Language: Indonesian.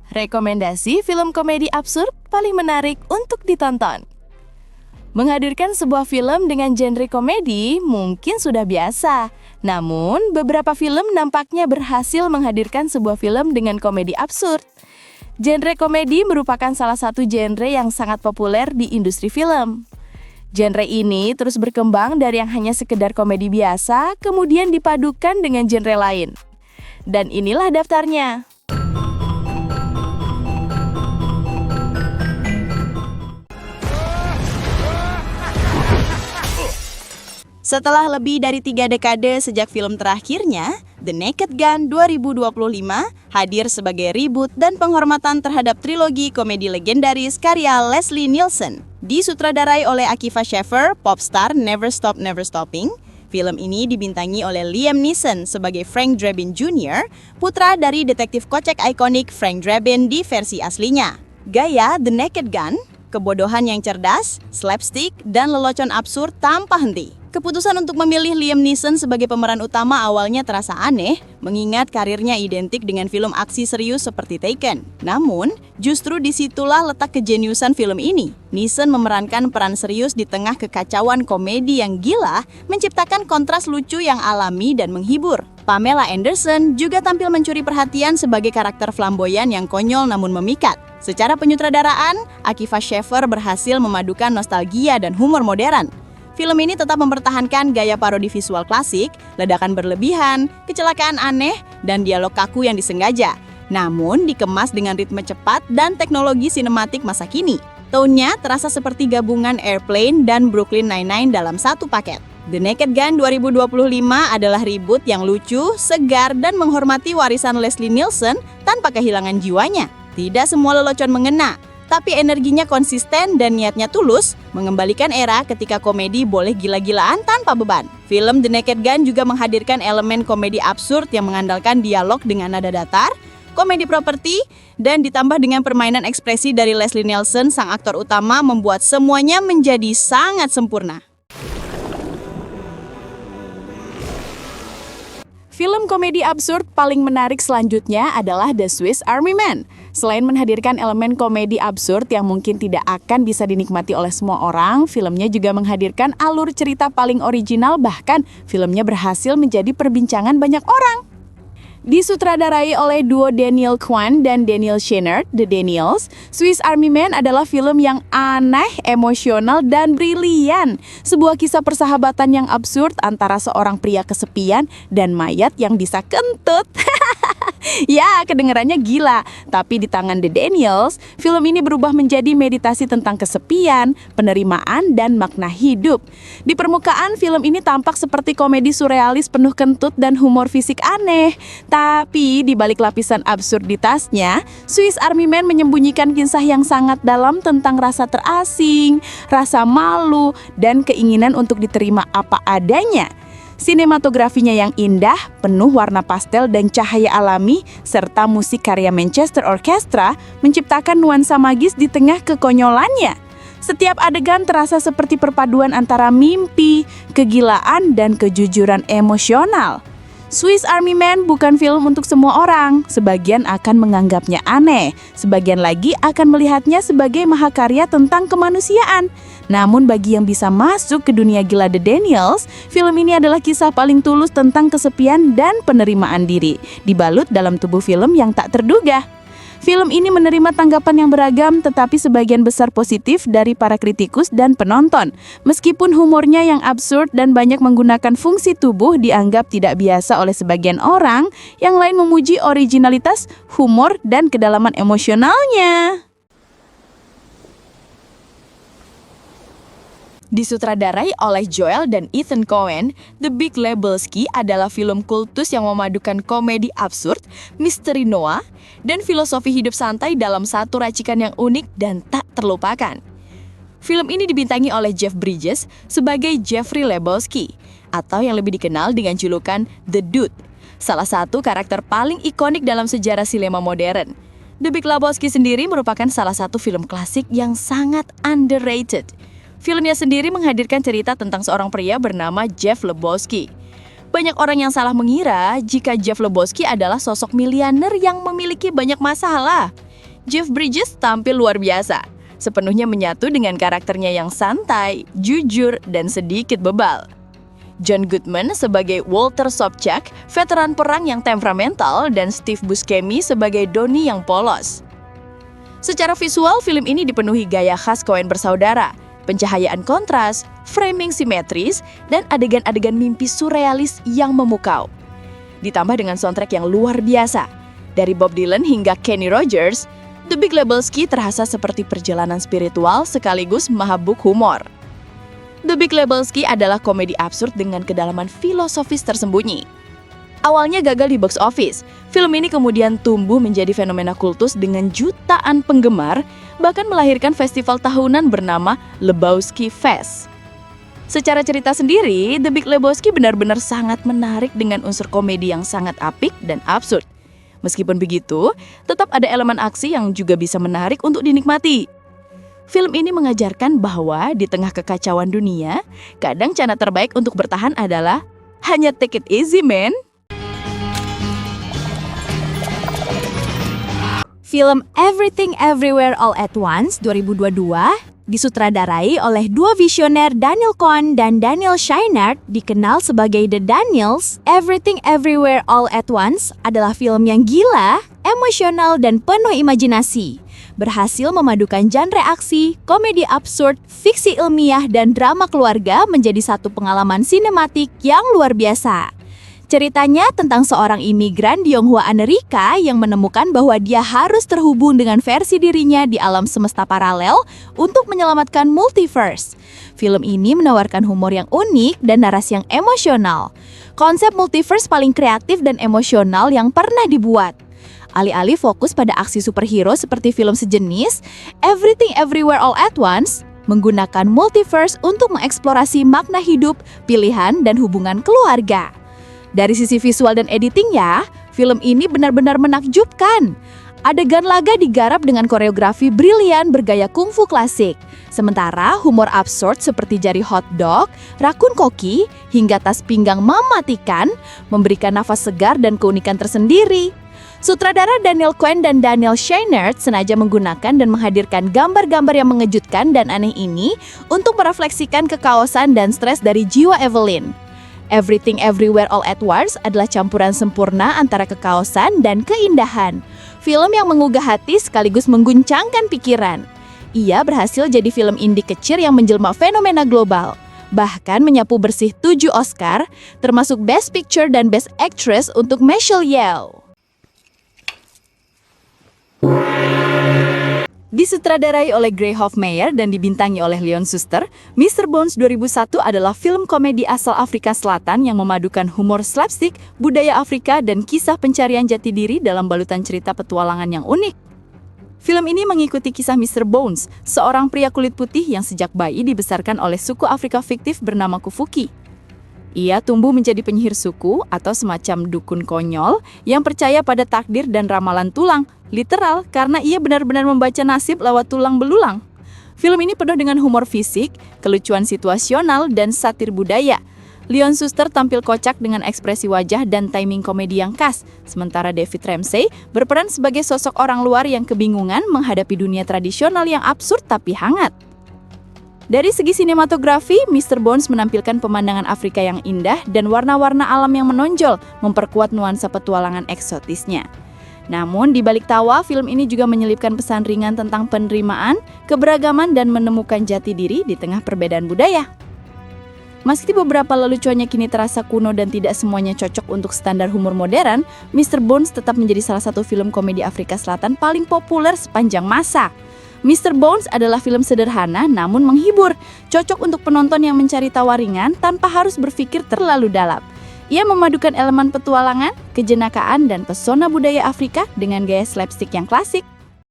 Rekomendasi film komedi absurd paling menarik untuk ditonton. Menghadirkan sebuah film dengan genre komedi mungkin sudah biasa. Namun, beberapa film nampaknya berhasil menghadirkan sebuah film dengan komedi absurd. Genre komedi merupakan salah satu genre yang sangat populer di industri film. Genre ini terus berkembang dari yang hanya sekedar komedi biasa, kemudian dipadukan dengan genre lain. Dan inilah daftarnya. Setelah lebih dari 3 dekade sejak film terakhirnya, The Naked Gun 2025 hadir sebagai reboot dan penghormatan terhadap trilogi komedi legendaris karya Leslie Nielsen. Disutradarai oleh Akiva Schaffer, popstar Never Stop Never Stopping, film ini dibintangi oleh Liam Neeson sebagai Frank Drebin Jr., putra dari detektif kocek ikonik Frank Drebin di versi aslinya. Gaya The Naked Gun, kebodohan yang cerdas, slapstick, dan lelucon absurd tanpa henti. Keputusan untuk memilih Liam Neeson sebagai pemeran utama awalnya terasa aneh, mengingat karirnya identik dengan film aksi serius seperti Taken. Namun, justru disitulah letak kejeniusan film ini. Neeson memerankan peran serius di tengah kekacauan komedi yang gila, menciptakan kontras lucu yang alami dan menghibur. Pamela Anderson juga tampil mencuri perhatian sebagai karakter flamboyan yang konyol namun memikat. Secara penyutradaraan, Akiva Schaffer berhasil memadukan nostalgia dan humor modern. Film ini tetap mempertahankan gaya parodi visual klasik, ledakan berlebihan, kecelakaan aneh, dan dialog kaku yang disengaja. Namun, dikemas dengan ritme cepat dan teknologi sinematik masa kini. Tone-nya terasa seperti gabungan Airplane dan Brooklyn Nine-Nine dalam satu paket. The Naked Gun 2025 adalah reboot yang lucu, segar, dan menghormati warisan Leslie Nielsen tanpa kehilangan jiwanya. Tidak semua lelucon mengena, tapi energinya konsisten dan niatnya tulus, mengembalikan era ketika komedi boleh gila-gilaan tanpa beban. Film The Naked Gun juga menghadirkan elemen komedi absurd yang mengandalkan dialog dengan nada datar, komedi properti, dan ditambah dengan permainan ekspresi dari Leslie Nielsen, sang aktor utama, membuat semuanya menjadi sangat sempurna. Film komedi absurd paling menarik selanjutnya adalah The Swiss Army Man. Selain menghadirkan elemen komedi absurd yang mungkin tidak akan bisa dinikmati oleh semua orang, filmnya juga menghadirkan alur cerita paling original, bahkan filmnya berhasil menjadi perbincangan banyak orang. Disutradarai oleh duo Daniel Kwan dan Daniel Scheinert, The Daniels, Swiss Army Man adalah film yang aneh, emosional, dan brilian. Sebuah kisah persahabatan yang absurd antara seorang pria kesepian dan mayat yang bisa kentut. Ya, kedengarannya gila. Tapi di tangan The Daniels, film ini berubah menjadi meditasi tentang kesepian, penerimaan, dan makna hidup. Di permukaan, film ini tampak seperti komedi surrealis penuh kentut dan humor fisik aneh. Tapi di balik lapisan absurditasnya, Swiss Army Man menyembunyikan kisah yang sangat dalam tentang rasa terasing, rasa malu, dan keinginan untuk diterima apa adanya. Sinematografinya yang indah, penuh warna pastel dan cahaya alami, serta musik karya Manchester Orchestra menciptakan nuansa magis di tengah kekonyolannya. Setiap adegan terasa seperti perpaduan antara mimpi, kegilaan, dan kejujuran emosional. Swiss Army Man bukan film untuk semua orang. Sebagian akan menganggapnya aneh, sebagian lagi akan melihatnya sebagai mahakarya tentang kemanusiaan. Namun bagi yang bisa masuk ke dunia gila The Daniels, film ini adalah kisah paling tulus tentang kesepian dan penerimaan diri, dibalut dalam tubuh film yang tak terduga. Film ini menerima tanggapan yang beragam, tetapi sebagian besar positif dari para kritikus dan penonton. Meskipun humornya yang absurd dan banyak menggunakan fungsi tubuh dianggap tidak biasa oleh sebagian orang, yang lain memuji originalitas, humor, dan kedalaman emosionalnya. Disutradarai oleh Joel dan Ethan Coen, The Big Lebowski adalah film kultus yang memadukan komedi absurd, misteri noir, dan filosofi hidup santai dalam satu racikan yang unik dan tak terlupakan. Film ini dibintangi oleh Jeff Bridges sebagai Jeffrey Lebowski, atau yang lebih dikenal dengan julukan The Dude, salah satu karakter paling ikonik dalam sejarah sinema modern. The Big Lebowski sendiri merupakan salah satu film klasik yang sangat underrated. Filmnya sendiri menghadirkan cerita tentang seorang pria bernama Jeff Lebowski. Banyak orang yang salah mengira jika Jeff Lebowski adalah sosok miliuner yang memiliki banyak masalah. Jeff Bridges tampil luar biasa, sepenuhnya menyatu dengan karakternya yang santai, jujur, dan sedikit bebal. John Goodman sebagai Walter Sobchak, veteran perang yang temperamental, dan Steve Buscemi sebagai Donnie yang polos. Secara visual, film ini dipenuhi gaya khas Coen bersaudara, pencahayaan kontras, framing simetris, dan adegan-adegan mimpi surrealis yang memukau. Ditambah dengan soundtrack yang luar biasa. Dari Bob Dylan hingga Kenny Rogers, The Big Lebowski terasa seperti perjalanan spiritual sekaligus mahabuk humor. The Big Lebowski adalah komedi absurd dengan kedalaman filosofis tersembunyi. Awalnya gagal di box office, film ini kemudian tumbuh menjadi fenomena kultus dengan jutaan penggemar, bahkan melahirkan festival tahunan bernama Lebowski Fest. Secara cerita sendiri, The Big Lebowski benar-benar sangat menarik dengan unsur komedi yang sangat apik dan absurd. Meskipun begitu, tetap ada elemen aksi yang juga bisa menarik untuk dinikmati. Film ini mengajarkan bahwa di tengah kekacauan dunia, kadang cara terbaik untuk bertahan adalah hanya take it easy, man. Film Everything Everywhere All at Once 2022 disutradarai oleh dua visioner Daniel Cohn dan Daniel Scheinert, dikenal sebagai The Daniels. Everything Everywhere All at Once adalah film yang gila, emosional, dan penuh imajinasi. Berhasil memadukan genre aksi, komedi absurd, fiksi ilmiah, dan drama keluarga menjadi satu pengalaman sinematik yang luar biasa. Ceritanya tentang seorang imigran Tionghoa Amerika yang menemukan bahwa dia harus terhubung dengan versi dirinya di alam semesta paralel untuk menyelamatkan multiverse. Film ini menawarkan humor yang unik dan narasi yang emosional. Konsep multiverse paling kreatif dan emosional yang pernah dibuat. Alih-alih fokus pada aksi superhero seperti film sejenis, Everything Everywhere All at Once menggunakan multiverse untuk mengeksplorasi makna hidup, pilihan, dan hubungan keluarga. Dari sisi visual dan editingnya, film ini benar-benar menakjubkan. Adegan laga digarap dengan koreografi brilian bergaya kungfu klasik. Sementara humor absurd seperti jari hotdog, rakun koki, hingga tas pinggang mematikan memberikan nafas segar dan keunikan tersendiri. Sutradara Daniel Cohn dan Daniel Scheinert sengaja menggunakan dan menghadirkan gambar-gambar yang mengejutkan dan aneh ini untuk merefleksikan kekaosan dan stres dari jiwa Evelyn. Everything Everywhere All at Once adalah campuran sempurna antara kekaosan dan keindahan. Film yang menggugah hati sekaligus mengguncangkan pikiran. Ia berhasil jadi film indie kecil yang menjelma fenomena global. Bahkan menyapu bersih 7 Oscar, termasuk Best Picture dan Best Actress untuk Michelle Yeoh. Disutradarai oleh Gray Hofmeyr dan dibintangi oleh Leon Schuster, Mr. Bones 2001 adalah film komedi asal Afrika Selatan yang memadukan humor slapstick, budaya Afrika, dan kisah pencarian jati diri dalam balutan cerita petualangan yang unik. Film ini mengikuti kisah Mr. Bones, seorang pria kulit putih yang sejak bayi dibesarkan oleh suku Afrika fiktif bernama Kufuki. Ia tumbuh menjadi penyihir suku atau semacam dukun konyol yang percaya pada takdir dan ramalan tulang, literal karena ia benar-benar membaca nasib lewat tulang belulang. Film ini penuh dengan humor fisik, kelucuan situasional, dan satir budaya. Leon Schuster tampil kocak dengan ekspresi wajah dan timing komedi yang khas, sementara David Ramsey berperan sebagai sosok orang luar yang kebingungan menghadapi dunia tradisional yang absurd tapi hangat. Dari segi sinematografi, Mr. Bones menampilkan pemandangan Afrika yang indah dan warna-warna alam yang menonjol, memperkuat nuansa petualangan eksotisnya. Namun, di balik tawa, film ini juga menyelipkan pesan ringan tentang penerimaan, keberagaman, dan menemukan jati diri di tengah perbedaan budaya. Meski beberapa leluconnya kini terasa kuno dan tidak semuanya cocok untuk standar humor modern, Mr. Bones tetap menjadi salah satu film komedi Afrika Selatan paling populer sepanjang masa. Mr. Bones adalah film sederhana namun menghibur, cocok untuk penonton yang mencari tawa ringan tanpa harus berpikir terlalu dalam. Ia memadukan elemen petualangan, kejenakaan, dan pesona budaya Afrika dengan gaya slapstick yang klasik.